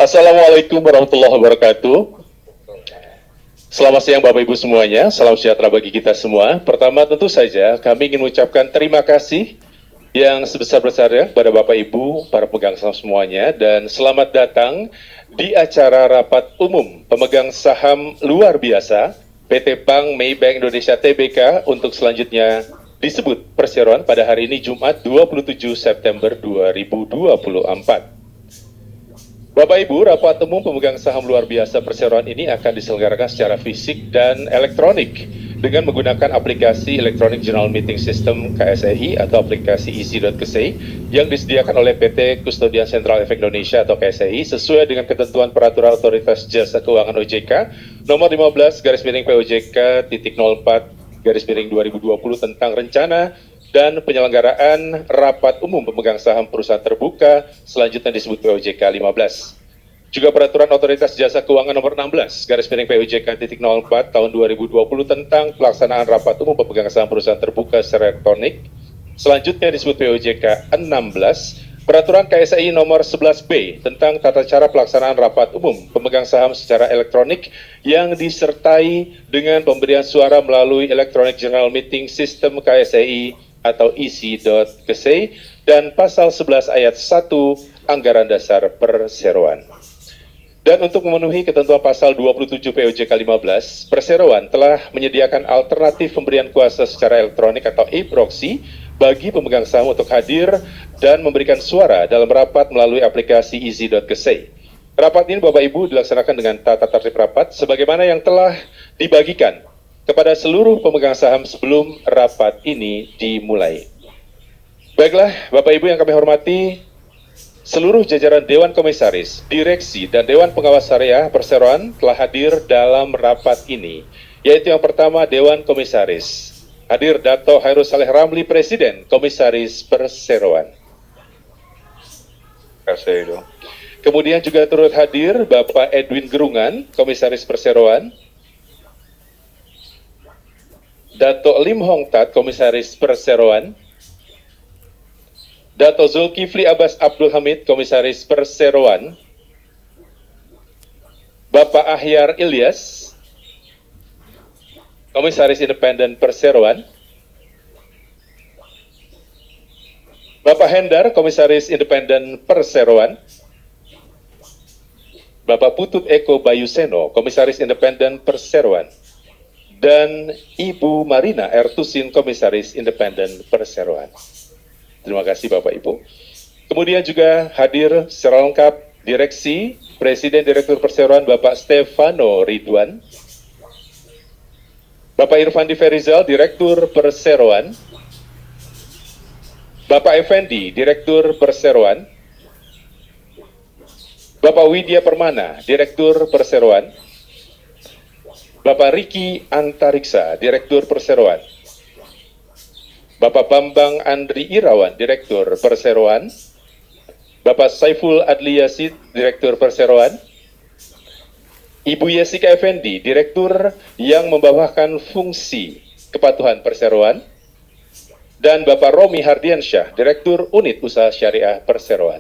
Assalamualaikum warahmatullahi wabarakatuh. Selamat siang Bapak Ibu semuanya, salam sejahtera bagi kita semua. Pertama tentu saja kami ingin mengucapkan terima kasih yang sebesar-besarnya kepada Bapak Ibu, para pemegang saham semuanya, dan selamat datang di acara rapat umum pemegang saham luar biasa PT Bank Maybank Indonesia Tbk untuk selanjutnya disebut perseroan pada hari ini Jumat 27 September 2024. Bapak Ibu, rapat umum pemegang saham luar biasa perseroan ini akan diselenggarakan secara fisik dan elektronik dengan menggunakan aplikasi Electronic General Meeting System KSEI atau aplikasi easy.ksei yang disediakan oleh PT Kustodian Sentral Efek Indonesia atau KSEI sesuai dengan ketentuan peraturan Otoritas Jasa Keuangan OJK nomor 15 POJK titik 04 2020 tentang rencana dan penyelenggaraan rapat umum pemegang saham perusahaan terbuka selanjutnya disebut POJK 15. Juga peraturan Otoritas Jasa Keuangan nomor 16 POJK titik 04 tahun 2020 tentang pelaksanaan rapat umum pemegang saham perusahaan terbuka secara elektronik selanjutnya disebut POJK 16. Peraturan KSEI nomor 11B tentang tata cara pelaksanaan rapat umum pemegang saham secara elektronik yang disertai dengan pemberian suara melalui Electronic General Meeting System KSEI atau easy.ksei dan pasal 11 ayat 1 Anggaran Dasar Perseroan. Dan untuk memenuhi ketentuan pasal 27 POJK 15, Perseroan telah menyediakan alternatif pemberian kuasa secara elektronik atau e-proxy bagi pemegang saham untuk hadir dan memberikan suara dalam rapat melalui aplikasi easy.ksei. Rapat ini Bapak Ibu dilaksanakan dengan tata tertib rapat sebagaimana yang telah dibagikan kepada seluruh pemegang saham sebelum rapat ini dimulai. Baiklah, Bapak Ibu yang kami hormati, seluruh jajaran Dewan Komisaris, Direksi, dan Dewan Pengawas Syariah Perseroan telah hadir dalam rapat ini, yaitu yang pertama Dewan Komisaris. Hadir Dato' Hairul Saleh Ramli, Presiden Komisaris Perseroan. Terima kasih. Kemudian juga turut hadir Bapak Edwin Gerungan, Komisaris Perseroan. Dato' Lim Hong Tat, Komisaris Perseroan. Dato' Zulkifli Abbas Abdul Hamid, Komisaris Perseroan. Bapak Ahyar Ilyas, Komisaris Independen Perseroan. Bapak Hendar, Komisaris Independen Perseroan. Bapak Putut Eko Bayuseno, Komisaris Independen Perseroan. Dan Ibu Marina Ertusin, Komisaris Independen Perseroan. Terima kasih Bapak Ibu. Kemudian juga hadir secara lengkap Direksi, Presiden Direktur Perseroan Bapak Stefano Ridwan, Bapak Irfandi Ferizal, Direktur Perseroan, Bapak Effendi, Direktur Perseroan, Bapak Widya Permana, Direktur Perseroan, Bapak Riki Antariksa, Direktur Perseroan, Bapak Bambang Andri Irawan, Direktur Perseroan, Bapak Saiful Adli Yasid, Direktur Perseroan, Ibu Yesika Effendi, Direktur yang membawakan fungsi kepatuhan Perseroan, dan Bapak Romi Hardiansyah, Direktur Unit Usaha Syariah Perseroan.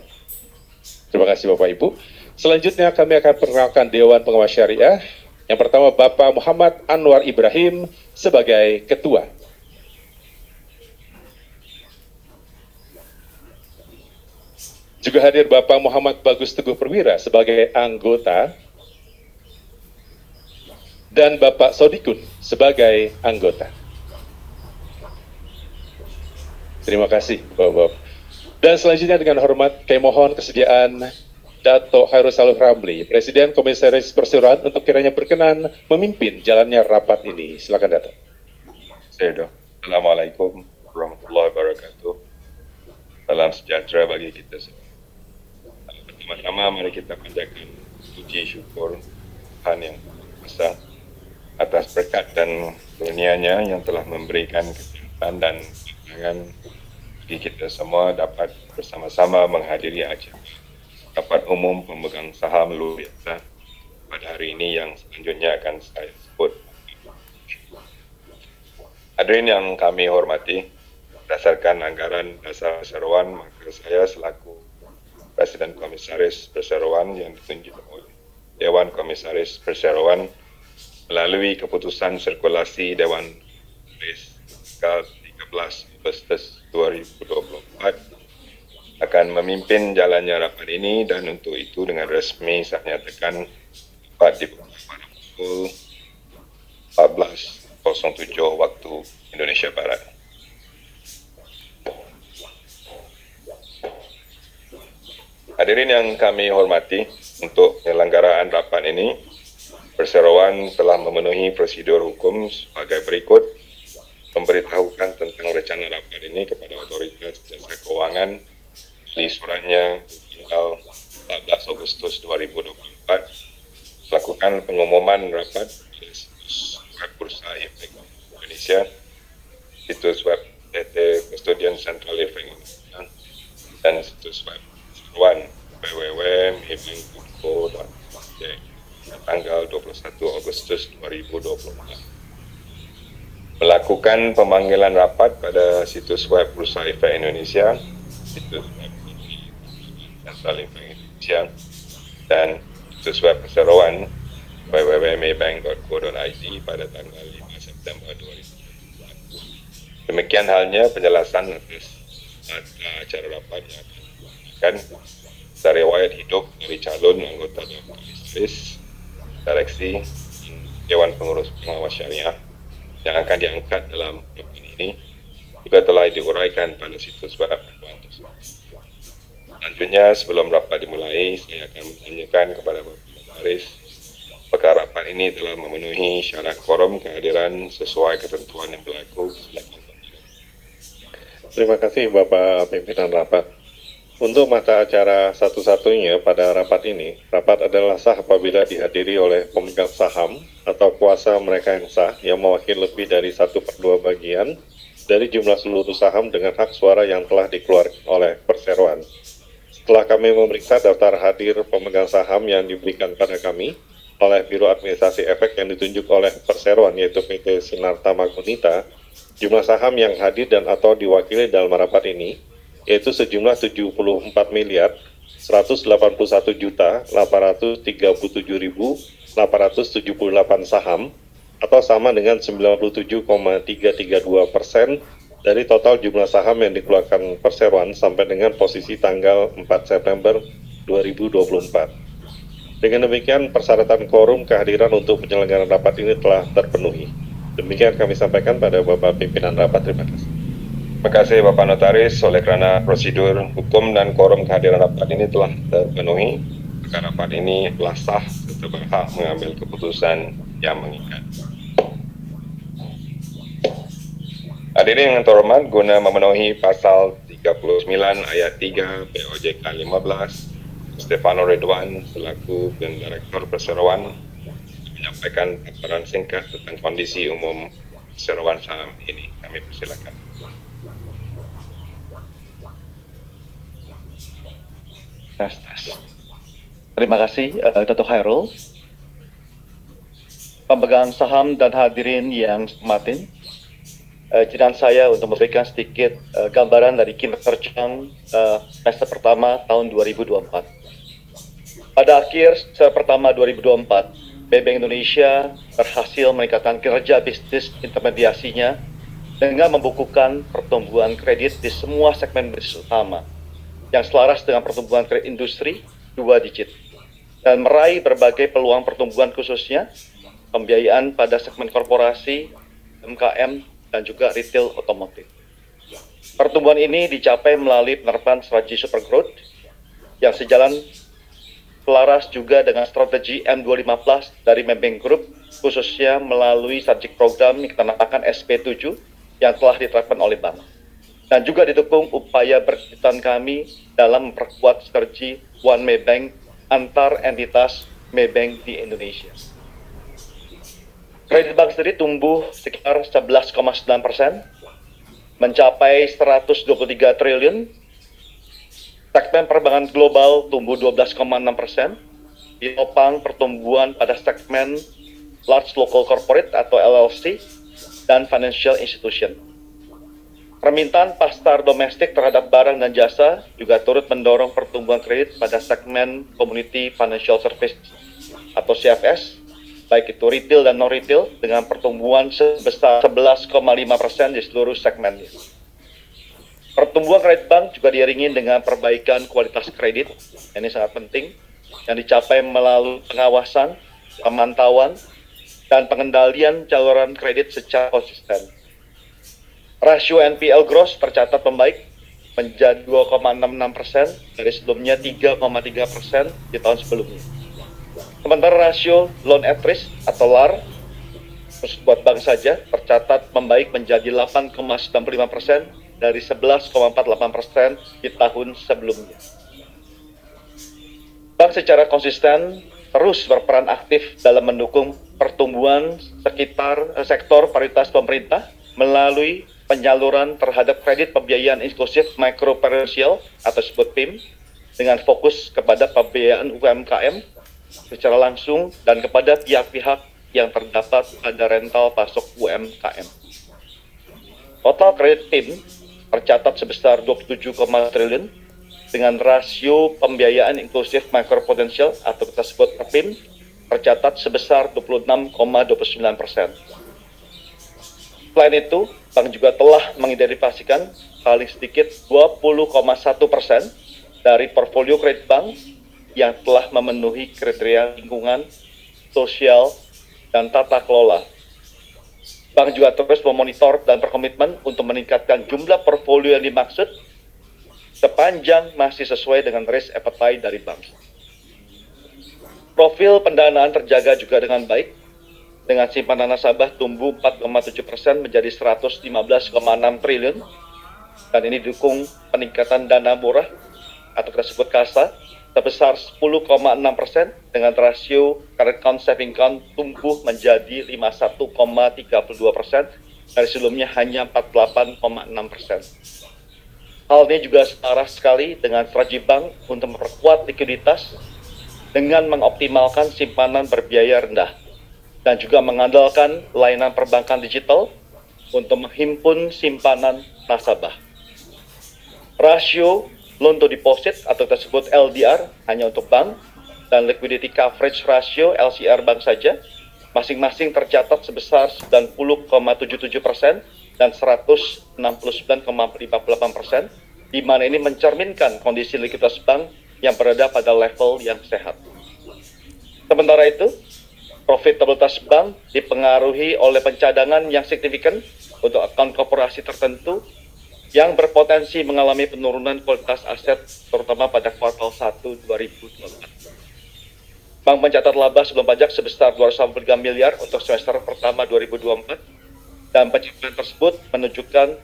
Terima kasih Bapak Ibu. Selanjutnya kami akan perkenalkan Dewan Pengawas Syariah. Yang pertama Bapak Muhammad Anwar Ibrahim sebagai Ketua. Juga hadir Bapak Muhammad Bagus Teguh Perwira sebagai anggota. Dan Bapak Sodikun sebagai anggota. Terima kasih Bapak. Dan selanjutnya dengan hormat kami mohon kesediaan Dato' Hairul Saleh Ramli, Presiden Komisaris Perseroan untuk kiranya berkenan memimpin jalannya rapat ini. Silakan Dato'. Assalamualaikum warahmatullahi wabarakatuh. Salam sejahtera bagi kita semua. Pertama-tama mari kita panjatkan puji syukur Tuhan yang Maha Esa atas berkat dan kurnia-Nya yang telah memberikan kesempatan dan kemenangan bagi kita semua dapat bersama-sama menghadiri acara rapat umum pemegang saham luar biasa pada hari ini yang selanjutnya akan saya sebut. Hadirin yang kami hormati, berdasarkan anggaran dasar perseroan, maka saya selaku Presiden Komisaris Perseroan yang ditunjuk oleh Dewan Komisaris Perseroan melalui keputusan sirkulasi Dewan Komisaris tanggal 13 Agustus 2024 akan memimpin jalannya rapat ini, dan untuk itu dengan resmi saya nyatakan rapat dibuka pada pukul 14.07 waktu Indonesia Barat. Hadirin yang kami hormati, untuk penyelenggaraan rapat ini, Perseroan telah memenuhi prosedur hukum sebagai berikut: memberitahukan tentang rencana rapat ini kepada Otoritas Jasa Keuangan di suratnya tanggal 14 Agustus 2024, melakukan pengumuman rapat di situs web Bursa Efek Indonesia, situs web PT Custodian Central Efek Indonesia, dan situs web Perseroan www.maybank.co.id tanggal 21 Agustus 2024. Melakukan pemanggilan rapat pada situs web Bursa Efek Indonesia, situs web Central Efek Indonesia, dan situs web Perseroan www.maybank.co.id pada tanggal 5 September 2024. Demikian halnya penjelasan atas acara rapat yang akan dari riwayat hidup dari calon anggota Dewan Komisaris, Direksi, Dewan Pengurus Pengawas Syariah yang akan diangkat dalam rapat ini juga telah diuraikan pada situs web Dewan tersebut. Selanjutnya, sebelum rapat dimulai, saya akan menanyakan kepada Bapak Komisaris apakah rapat ini telah memenuhi syarat quorum kehadiran sesuai ketentuan yang berlaku. Terima kasih Bapak Pimpinan Rapat. Untuk mata acara satu-satunya pada rapat ini, rapat adalah sah apabila dihadiri oleh pemegang saham atau kuasa mereka yang sah yang mewakili lebih dari 1/2 bagian dari jumlah seluruh saham dengan hak suara yang telah dikeluarkan oleh Perseroan. Setelah kami memeriksa daftar hadir pemegang saham yang diberikan pada kami oleh Biro Administrasi Efek yang ditunjuk oleh Perseroan, yaitu PT Sinarta Magunita, jumlah saham yang hadir dan atau diwakili dalam rapat ini yaitu sejumlah 74.837.878 saham atau sama dengan 97,332% dari total jumlah saham yang dikeluarkan Perseroan sampai dengan posisi tanggal 4 September 2024. Dengan demikian, persyaratan quorum kehadiran untuk penyelenggaraan rapat ini telah terpenuhi. Demikian kami sampaikan pada Bapak Pimpinan Rapat. Terima kasih. Terima kasih Bapak Notaris. Oleh kerana prosedur hukum dan quorum kehadiran rapat ini telah terpenuhi, maka rapat ini telah sah serta berhak mengambil keputusan yang mengikat. Hadirin yang terhormat, guna memenuhi pasal 39 ayat 3 POJK 15, Stefano Ridwan selaku Direktur Perseroan menyampaikan paparan singkat tentang kondisi umum Perseroan saham ini. Kami persilakan. Terima kasih Dato' Khairul, pemegang saham dan hadirin yang hormatin. Izinkan saya untuk memberikan sedikit gambaran dari kinerja semester pertama tahun 2024. Pada akhir semester pertama 2024, Maybank Indonesia berhasil meningkatkan kinerja bisnis intermediasinya dengan membukukan pertumbuhan kredit di semua segmen bisnis utama yang selaras dengan pertumbuhan kredit industri 2 digit dan meraih berbagai peluang pertumbuhan khususnya pembiayaan pada segmen korporasi, UMKM, dan juga retail otomotif. Pertumbuhan ini dicapai melalui penerapan strategi super growth yang sejalan selaras juga dengan strategi M25+ dari Maybank Group, khususnya melalui strategic program yang kita namakan SP7 yang telah diterapkan oleh bank. Dan juga didukung upaya berkelanjutan kami dalam memperkuat strategi One Maybank antar entitas Maybank di Indonesia. Kredit bank sendiri tumbuh sekitar 11,9%, mencapai 123 triliun. Segmen perbankan global tumbuh 12,6%, ditopang pertumbuhan pada segmen large local corporate atau LLC dan financial institution. Permintaan pasar domestik terhadap barang dan jasa juga turut mendorong pertumbuhan kredit pada segmen Community Financial Service atau CFS, baik itu retail dan non-retail, dengan pertumbuhan sebesar 11,5% di seluruh segmennya. Pertumbuhan kredit bank juga diiringi dengan perbaikan kualitas kredit, ini sangat penting, yang dicapai melalui pengawasan, pemantauan, dan pengendalian saluran kredit secara konsisten. Rasio NPL gross tercatat membaik menjadi 2,66% dari sebelumnya 3,3% di tahun sebelumnya. Sementara rasio loan at risk atau LAR khusus buat bank saja tercatat membaik menjadi 8,95% dari 11,48% di tahun sebelumnya. Bank secara konsisten terus berperan aktif dalam mendukung pertumbuhan sektor prioritas pemerintah melalui penyaluran terhadap kredit pembiayaan inklusif mikroprudensial atau disebut PIM dengan fokus kepada pembiayaan UMKM secara langsung dan kepada pihak-pihak yang terdapat pada rental pasok UMKM. Total kredit PIM tercatat sebesar 27, triliun dengan rasio pembiayaan inklusif mikroprudensial atau kita sebut PIM tercatat sebesar 26,29%. Selain itu, bank juga telah mengidentifikasikan paling sedikit 20,1% dari portfolio kredit bank yang telah memenuhi kriteria lingkungan, sosial, dan tata kelola. Bank juga terus memonitor dan berkomitmen untuk meningkatkan jumlah portfolio yang dimaksud sepanjang masih sesuai dengan risk appetite dari bank. Profil pendanaan terjaga juga dengan baik, dengan simpanan nasabah tumbuh 4,7% menjadi 115,6 triliun, dan ini didukung peningkatan dana murah atau kita sebut KASA sebesar 10,6% dengan rasio current account saving account tumbuh menjadi 51,32% dari sebelumnya hanya 48,6%. Hal ini juga setara sekali dengan strategi bank untuk memperkuat likuiditas dengan mengoptimalkan simpanan berbiaya rendah dan juga mengandalkan layanan perbankan digital untuk menghimpun simpanan nasabah. Rasio loan to deposit atau tersebut LDR hanya untuk bank dan liquidity coverage ratio LCR bank saja masing-masing tercatat sebesar 90,77% dan 169,58%, di mana ini mencerminkan kondisi likuiditas bank yang berada pada level yang sehat. Sementara itu, profitabilitas bank dipengaruhi oleh pencadangan yang signifikan untuk akun korporasi tertentu yang berpotensi mengalami penurunan kualitas aset terutama pada kuartal 1 2024. Bank mencatat laba sebelum pajak sebesar 283 miliar untuk semester pertama 2024 dan pencapaian tersebut menunjukkan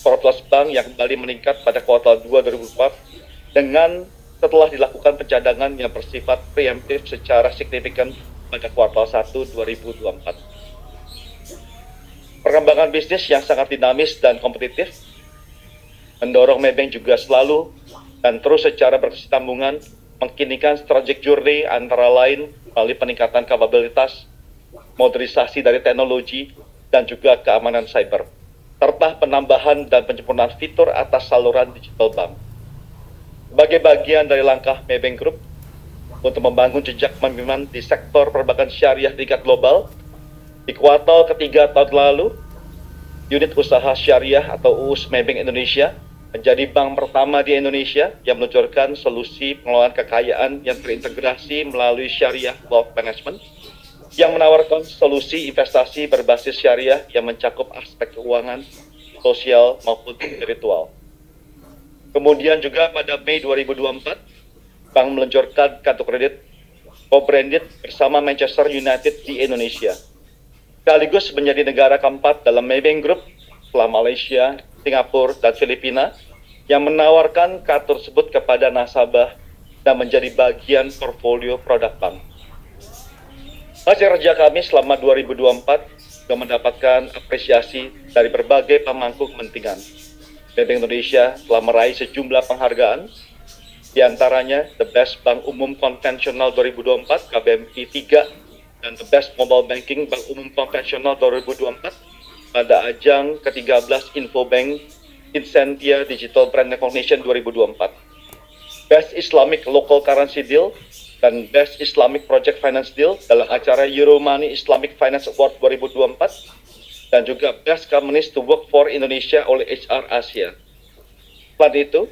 profitabilitas bank yang kembali meningkat pada kuartal 2 2024 dengan setelah dilakukan pencadangan yang bersifat preemptif secara signifikan pada kuartal 1 2024. Perkembangan bisnis yang sangat dinamis dan kompetitif mendorong Maybank juga selalu dan terus secara berkesinambungan mengkinikan strategic journey antara lain melalui peningkatan kapabilitas, modernisasi dari teknologi, dan juga keamanan cyber, serta penambahan dan penyempurnaan fitur atas saluran digital bank. Sebagai bagian dari langkah Maybank Group untuk membangun jejak pemimpinan di sektor perbankan syariah tingkat global, di kuartal ketiga tahun lalu, unit usaha syariah atau UUS Maybank Indonesia menjadi bank pertama di Indonesia yang meluncurkan solusi pengelolaan kekayaan yang terintegrasi melalui syariah wealth management, yang menawarkan solusi investasi berbasis syariah yang mencakup aspek keuangan, sosial maupun spiritual. Kemudian juga pada Mei 2024, bank meluncurkan kartu kredit co-branded bersama Manchester United di Indonesia, sekaligus menjadi negara keempat dalam Maybank Group setelah Malaysia, Singapura, dan Filipina yang menawarkan kartu tersebut kepada nasabah dan menjadi bagian portfolio produk bank. Hasil kerja kami selama 2024 juga mendapatkan apresiasi dari berbagai pemangku kepentingan. Maybank Indonesia telah meraih sejumlah penghargaan, di antaranya The Best Bank Umum Konvensional 2024 KBMI 3 dan The Best Mobile Banking Bank Umum Konvensional 2024 pada ajang ke-13 Infobank Incentia Digital Brand Recognition 2024, Best Islamic Local Currency Deal, dan Best Islamic Project Finance Deal dalam acara Euromoney Islamic Finance Award 2024, dan juga Best Companies to Work for Indonesia oleh HR Asia. Selain itu,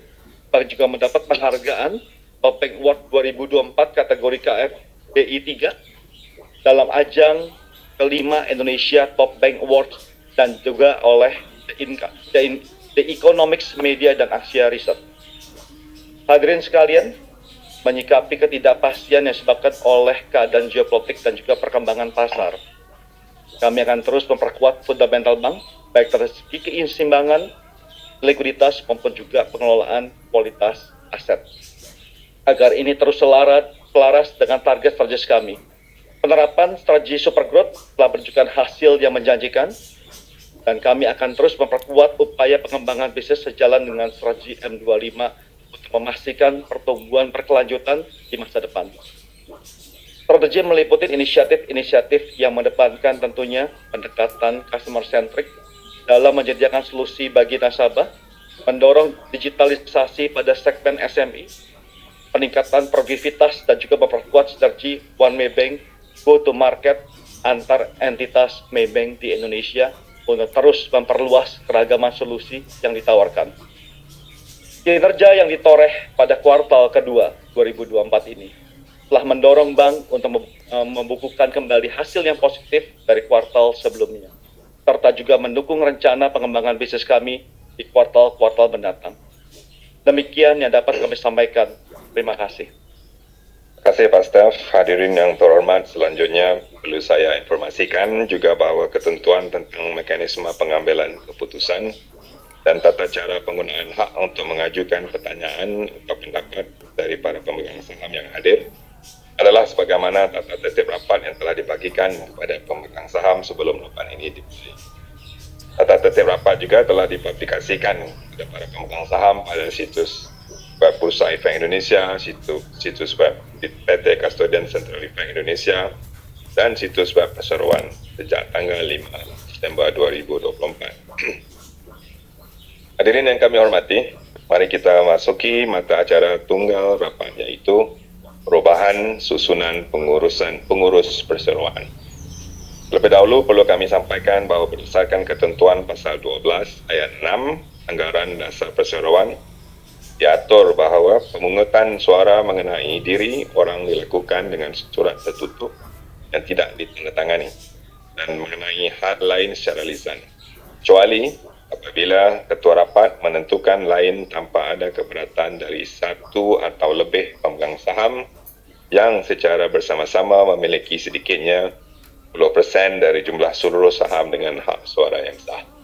Bank juga mendapat penghargaan Top Bank Award 2024 kategori KFBI 3 dalam ajang kelima Indonesia Top Bank Award dan juga oleh The Economics Media dan Asia Research. Hadirin sekalian, menyikapi ketidakpastian yang disebabkan oleh keadaan geopolitik dan juga perkembangan pasar, kami akan terus memperkuat fundamental bank, baik dari segi keseimbangan, likuiditas maupun juga pengelolaan kualitas aset, agar ini terus selaras dengan target strategis kami. Penerapan strategi super growth telah menunjukkan hasil yang menjanjikan, dan kami akan terus memperkuat upaya pengembangan bisnis sejalan dengan strategi M25 untuk memastikan pertumbuhan berkelanjutan di masa depan. Strategi meliputi inisiatif-inisiatif yang mendepankan tentunya pendekatan customer centric dalam menyediakan solusi bagi nasabah, mendorong digitalisasi pada segmen SME, peningkatan produktivitas dan juga memperkuat sinergi One Maybank go-to-market antar entitas Maybank di Indonesia untuk terus memperluas keragaman solusi yang ditawarkan. Kinerja yang ditoreh pada kuartal kedua 2024 ini telah mendorong bank untuk membukukan kembali hasil yang positif dari kuartal sebelumnya, serta juga mendukung rencana pengembangan bisnis kami di kuartal-kuartal mendatang. Demikian yang dapat kami sampaikan. Terima kasih. Terima kasih Pak Staf. Hadirin yang terhormat, selanjutnya perlu saya informasikan juga bahawa ketentuan tentang mekanisme pengambilan keputusan dan tata cara penggunaan hak untuk mengajukan pertanyaan atau pendapat dari para pemegang saham yang hadir adalah sebagaimana tata tertib rapat yang telah dibagikan kepada pemegang saham sebelum rapat ini dimulai. Tata tertib rapat juga telah dipublikasikan kepada para pemegang saham pada situs web Bursa Efek Indonesia, situs web PT Kustodian Sentral Efek Indonesia, dan situs web perseroan sejak tanggal 5 September 2024. Hadirin yang kami hormati, mari kita masuki mata acara tunggal rapat, yaitu perubahan susunan pengurus perseroan. Lebih dahulu perlu kami sampaikan bahawa berdasarkan ketentuan pasal 12 ayat 6 Anggaran Dasar Perseroan, diatur bahawa pemungutan suara mengenai diri orang dilakukan dengan surat tertutup yang tidak ditandatangani dan mengenai hal lain secara lisan, kecuali apabila ketua rapat menentukan lain tanpa ada keberatan dari satu atau lebih pemegang saham yang secara bersama-sama memiliki sedikitnya 10% dari jumlah seluruh saham dengan hak suara yang sah.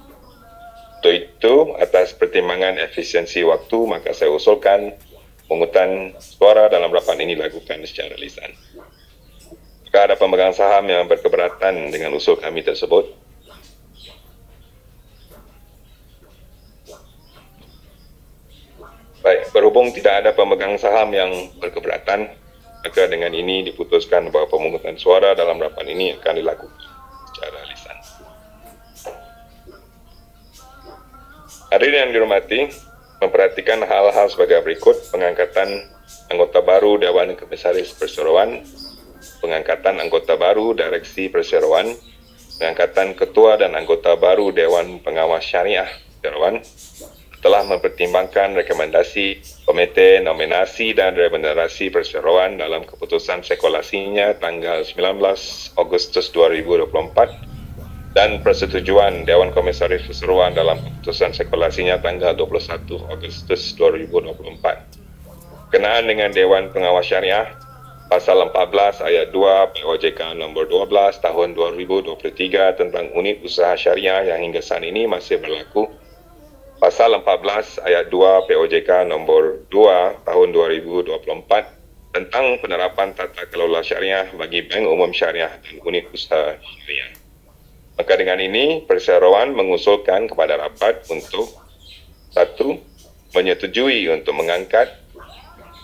Untuk itu, atas pertimbangan efisiensi waktu, maka saya usulkan pemungutan suara dalam rapat ini dilakukan secara lisan. Jika ada pemegang saham yang berkeberatan dengan usul kami tersebut, baik, berhubung tidak ada pemegang saham yang berkeberatan, maka dengan ini diputuskan bahawa pemungutan suara dalam rapat ini akan dilakukan secara lisan. Hadirin yang dihormati, memperhatikan hal-hal sebagai berikut: pengangkatan anggota baru Dewan Komisaris Perseroan, pengangkatan anggota baru Direksi Perseroan, pengangkatan ketua dan anggota baru Dewan Pengawas Syariah Perseroan, telah mempertimbangkan rekomendasi Komite Nominasi dan Remunerasi Perseroan dalam keputusan sekolasinya tanggal 19 Agustus 2024 dan persetujuan Dewan Komisaris Perseroan dalam keputusan sekolasinya tanggal 21 Agustus 2024. Kenaan dengan Dewan Pengawas Syariah, Pasal 14 Ayat 2 POJK Nombor 12 Tahun 2023 tentang Unit Usaha Syariah yang hingga saat ini masih berlaku. Pasal 14 Ayat 2 POJK Nombor 2 Tahun 2024 tentang penerapan tata kelola syariah bagi bank umum syariah dan unit usaha syariah. Maka dengan ini, Perseroan mengusulkan kepada rapat untuk 1. Menyetujui untuk mengangkat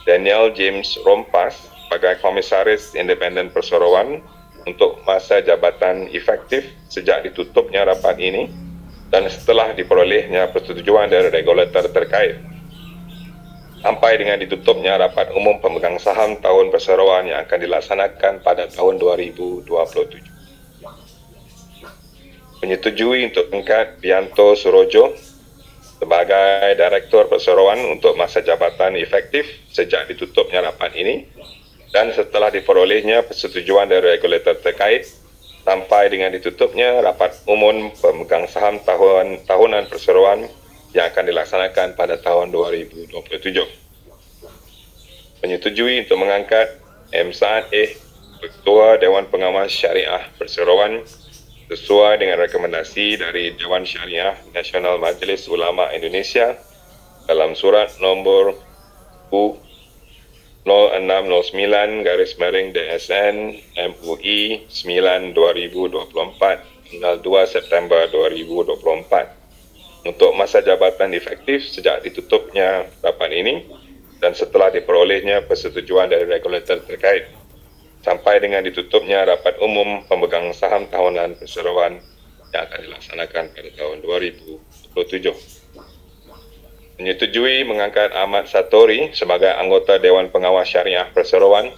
Daniel James Rompas sebagai Komisaris Independen Perseroan untuk masa jabatan efektif sejak ditutupnya rapat ini dan setelah diperolehnya persetujuan dari regulator terkait, sampai dengan ditutupnya rapat umum pemegang saham tahun perseroan yang akan dilaksanakan pada tahun 2027. Menyetujui untuk mengangkat Bianto Surojo sebagai Direktur Perseroan untuk masa jabatan efektif sejak ditutupnya rapat ini dan setelah diperolehnya persetujuan dari regulator terkait sampai dengan ditutupnya rapat umum pemegang saham tahunan perseroan yang akan dilaksanakan pada tahun 2027. Menyetujui untuk mengangkat M. Saad Ketua Dewan Pengawas Syariah Perseroan sesuai dengan rekomendasi dari Dewan Syariah Nasional Majlis Ulama Indonesia dalam surat nombor U0609-DSN MUI 9/2024 tanggal 2 September 2024 untuk masa jabatan efektif sejak ditutupnya rapat ini dan setelah diperolehnya persetujuan dari regulator terkait sampai dengan ditutupnya rapat umum pemegang saham tahunan perseroan yang akan dilaksanakan pada tahun 2027. Menyetujui mengangkat Ahmad Satori sebagai anggota Dewan Pengawas Syariah Perseroan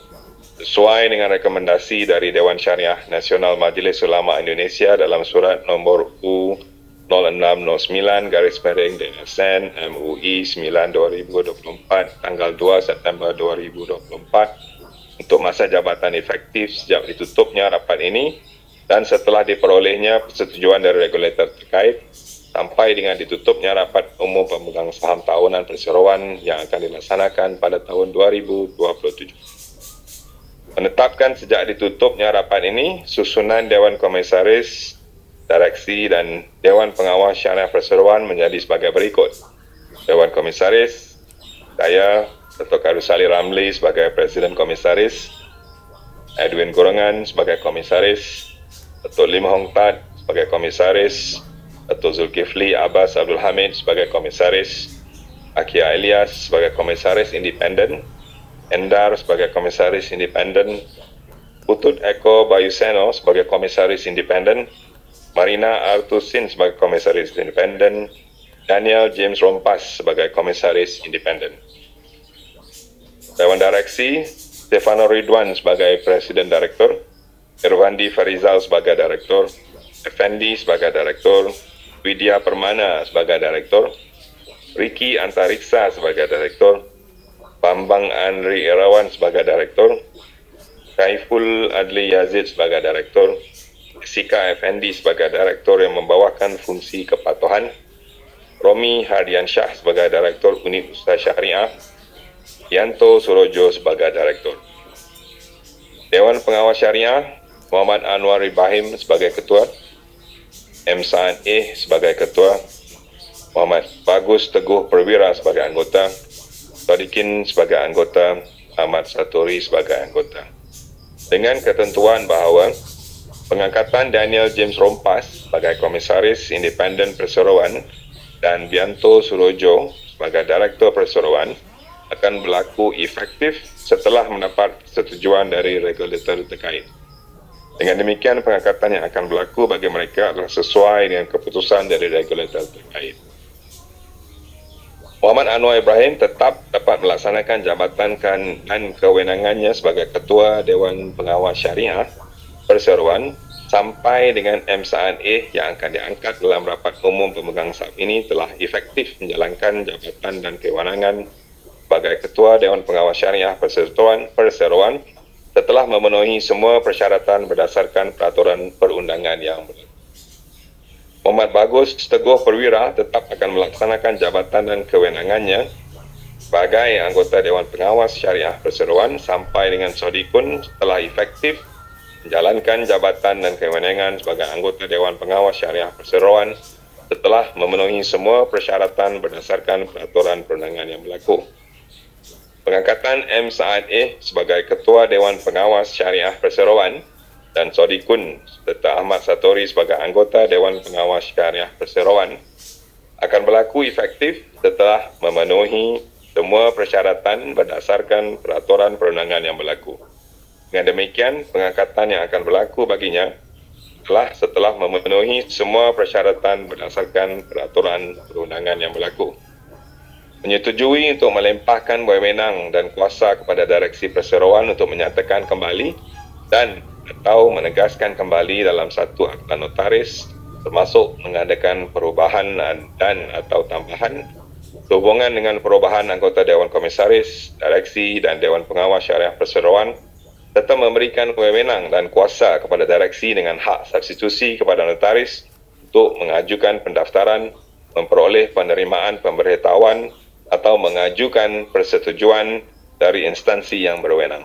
sesuai dengan rekomendasi dari Dewan Syariah Nasional Majlis Ulama Indonesia dalam surat nombor U0609-DSN MUI 9/2024 tanggal 2 September 2024 untuk masa jabatan efektif sejak ditutupnya rapat ini dan setelah diperolehnya persetujuan dari regulator terkait sampai dengan ditutupnya rapat umum pemegang saham tahunan perseroan yang akan dilaksanakan pada tahun 2027. Menetapkan sejak ditutupnya rapat ini susunan Dewan Komisaris, Direksi dan Dewan Pengawas Syariah Perseroan menjadi sebagai berikut. Dewan Komisaris, saya, Dato' Karusali Ramli sebagai Presiden Komisaris, Edwin Gorengan sebagai Komisaris, Dato' Lim Hong Tat sebagai Komisaris, Dato' Zulkifli Abbas Abdul Hamid sebagai Komisaris, Akia Ilyas sebagai Komisaris Independen, Endar sebagai Komisaris Independen, Putut Eko Bayuseno sebagai Komisaris Independen, Marina Artusin sebagai Komisaris Independen, Daniel James Rompas sebagai Komisaris Independen. Dewan Direksi, Stefano Ridwan sebagai Presiden Direktur, Irwandi Farizal sebagai Direktur, Effendi sebagai Direktur, Widya Permana sebagai Direktur, Ricky Antariksa sebagai Direktur, Bambang Andri Irawan sebagai Direktur, Saiful Adli Yazid sebagai Direktur, Jessica Effendi sebagai Direktur yang membawakan fungsi kepatuhan, Romi Hardiansyah sebagai Direktur Unit Usaha Syariah, Bianto Surojo sebagai Direktur. Dewan Pengawas Syariah, Muhammad Anwar Ibrahim sebagai Ketua, M. Saad sebagai Ketua, Muhammad Bagus Teguh Perwira sebagai anggota, Sadikin sebagai anggota, Ahmad Satori sebagai anggota. Dengan ketentuan bahawa pengangkatan Daniel James Rompas sebagai Komisaris Independen Perseroan dan Bianto Surojo sebagai Direktur Perseroan akan berlaku efektif setelah mendapat persetujuan dari regulator terkait. Dengan demikian, pengangkatan yang akan berlaku bagi mereka adalah sesuai dengan keputusan dari regulator terkait. Muhammad Anwar Ibrahim tetap dapat melaksanakan jabatan dan kewenangannya sebagai Ketua Dewan Pengawas Syariah Perseroan sampai dengan M. Saad yang akan diangkat dalam rapat umum pemegang saham ini telah efektif menjalankan jabatan dan kewenangan sebagai Ketua Dewan Pengawas Syariah Perseroan setelah memenuhi semua persyaratan berdasarkan peraturan perundangan yang berlaku. Muhammad Bagus Teguh Perwira tetap akan melaksanakan jabatan dan kewenangannya sebagai anggota Dewan Pengawas Syariah Perseroan sampai dengan Sodikun setelah efektif menjalankan jabatan dan kewenangan sebagai anggota Dewan Pengawas Syariah Perseroan setelah memenuhi semua persyaratan berdasarkan peraturan perundangan yang berlaku. Pengangkatan M. Saad sebagai Ketua Dewan Pengawas Syariah Perseroan dan Sodikun serta Ahmad Satori sebagai anggota Dewan Pengawas Syariah Perseroan akan berlaku efektif setelah memenuhi semua persyaratan berdasarkan peraturan perundangan yang berlaku. Dengan demikian, pengangkatan yang akan berlaku baginya setelah memenuhi semua persyaratan berdasarkan peraturan perundangan yang berlaku. Menyetujui untuk melimpahkan wewenang dan kuasa kepada Direksi Perseroan untuk menyatakan kembali dan atau menegaskan kembali dalam satu akta notaris, termasuk mengadakan perubahan dan atau tambahan sehubungan dengan perubahan anggota Dewan Komisaris, Direksi dan Dewan Pengawas Syariah Perseroan, serta memberikan wewenang dan kuasa kepada direksi dengan hak substitusi kepada notaris untuk mengajukan pendaftaran, memperoleh penerimaan pemberitahuan atau mengajukan persetujuan dari instansi yang berwenang.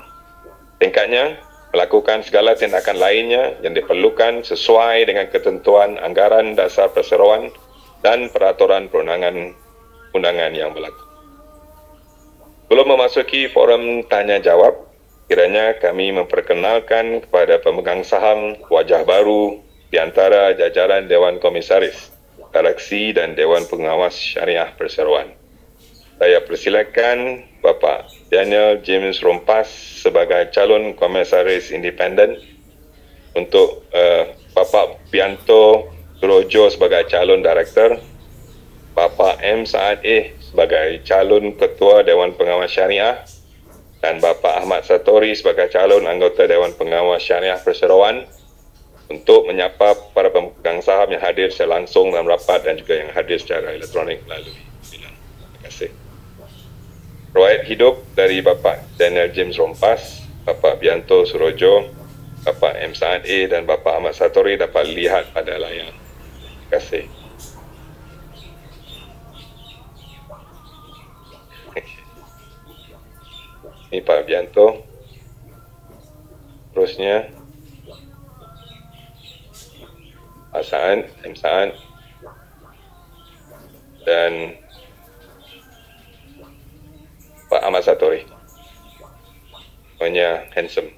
Tingkatnya, melakukan segala tindakan lainnya yang diperlukan sesuai dengan ketentuan anggaran dasar perseroan dan peraturan perundangan yang berlaku. Sebelum memasuki forum tanya jawab, kiranya kami memperkenalkan kepada pemegang saham wajah baru di antara jajaran Dewan Komisaris, Direksi dan Dewan Pengawas Syariah Perseroan. Saya persilakan Bapak Daniel James Rompas sebagai calon Komisaris Independen, untuk Bapak Bianto Surojo sebagai calon Direktur, Bapak M. Saad sebagai calon Ketua Dewan Pengawas Syariah, dan Bapak Ahmad Satori sebagai calon anggota Dewan Pengawas Syariah Perseroan untuk menyapa para pemegang saham yang hadir secara langsung dalam rapat dan juga yang hadir secara elektronik melalui bilang. Terima kasih. Riwayat hidup dari Bapak Daniel James Rompas, Bapak Bianto Surojo, Bapak M. Saad dan Bapak Ahmad Satori dapat lihat pada layar. Terima kasih. Ini Pak Bianto. Terusnya Pak Saad, M. Saad, dan Pak Ahmad Satori. Semuanya handsome.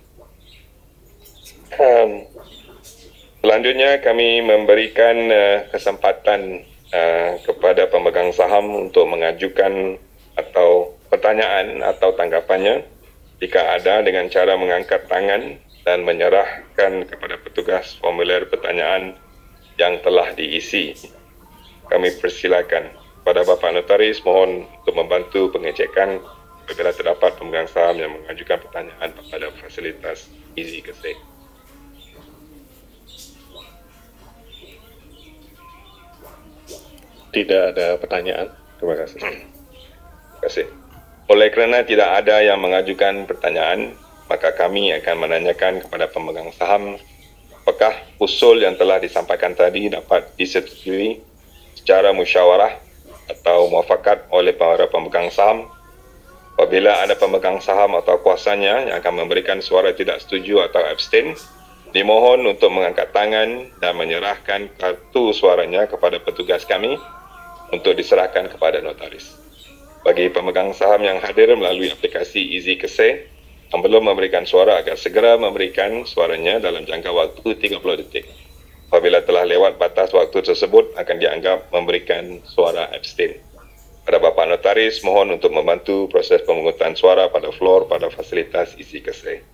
Selanjutnya kami memberikan kesempatan kepada pemegang saham untuk mengajukan atau pertanyaan atau tanggapannya jika ada, dengan cara mengangkat tangan dan menyerahkan kepada petugas formulir pertanyaan yang telah diisi. Kami persilakan kepada Bapak Notaris mohon untuk membantu pengecekan apabila terdapat pemegang saham yang mengajukan pertanyaan kepada fasilitas Easy Keseh. Tidak ada pertanyaan. Terima kasih. Terima kasih. Oleh kerana tidak ada yang mengajukan pertanyaan, maka kami akan menanyakan kepada pemegang saham apakah usul yang telah disampaikan tadi dapat disetujui secara musyawarah atau muafakat oleh para pemegang saham. Apabila ada pemegang saham atau kuasanya yang akan memberikan suara tidak setuju atau abstain, dimohon untuk mengangkat tangan dan menyerahkan kartu suaranya kepada petugas kami untuk diserahkan kepada notaris. Bagi pemegang saham yang hadir melalui aplikasi Easy Keseh yang belum memberikan suara, agar segera memberikan suaranya dalam jangka waktu 30 detik. Apabila telah lewat batas waktu tersebut, akan dianggap memberikan suara abstain. Pada Bapak Notaris, mohon untuk membantu proses pemungutan suara pada floor pada fasilitas Easy Keseh.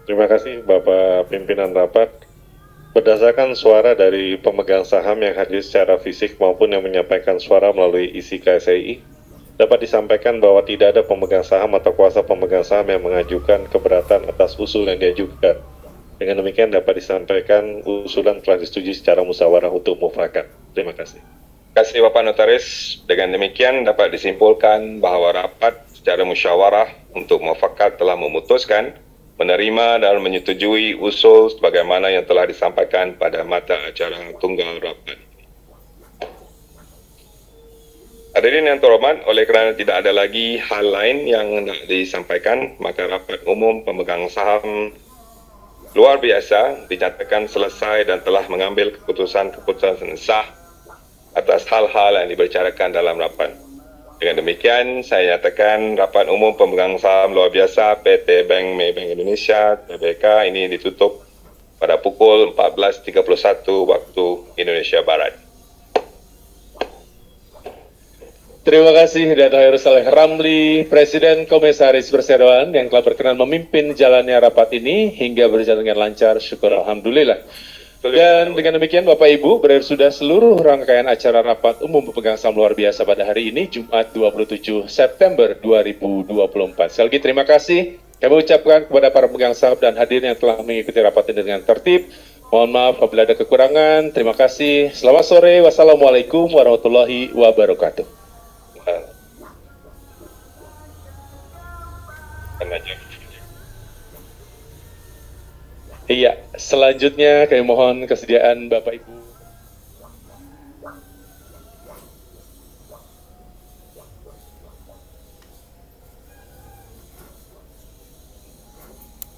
Terima kasih Bapak Pimpinan Rapat. Berdasarkan suara dari pemegang saham yang hadir secara fisik maupun yang menyampaikan suara melalui isi KSEI, dapat disampaikan bahwa tidak ada pemegang saham atau kuasa pemegang saham yang mengajukan keberatan atas usul yang diajukan. Dengan demikian dapat disampaikan usulan telah disetujui secara musyawarah untuk mufakat. Terima kasih. Terima kasih Bapak Notaris. Dengan demikian dapat disimpulkan bahawa rapat secara musyawarah untuk mufakat telah memutuskan menerima dan menyetujui usul sebagaimana yang telah disampaikan pada mata acara tunggal rapat. Hadirin yang terhormat, oleh kerana tidak ada lagi hal lain yang nak disampaikan, maka rapat umum pemegang saham luar biasa dinyatakan selesai dan telah mengambil keputusan sah atas hal-hal yang dibicarakan dalam rapat. Dengan demikian, saya nyatakan rapat umum pemegang saham luar biasa PT Bank Maybank Indonesia (TBK) ini ditutup pada pukul 14.31 waktu Indonesia Barat. Terima kasih dan Hairul Saleh Ramli, Presiden Komisaris Perseroan yang telah berkenan memimpin jalannya rapat ini hingga berjalan dengan lancar, syukur Alhamdulillah. Dan dengan demikian Bapak Ibu, berakhir sudah seluruh rangkaian acara rapat umum pemegang saham luar biasa pada hari ini, Jumat 27 September 2024. Sekali lagi terima kasih kami ucapkan kepada para pemegang saham dan hadirin yang telah mengikuti rapat ini dengan tertib. Mohon maaf apabila ada kekurangan. Terima kasih. Selamat sore. Wassalamualaikum warahmatullahi wabarakatuh. Iya, selanjutnya kami mohon kesediaan Bapak Ibu.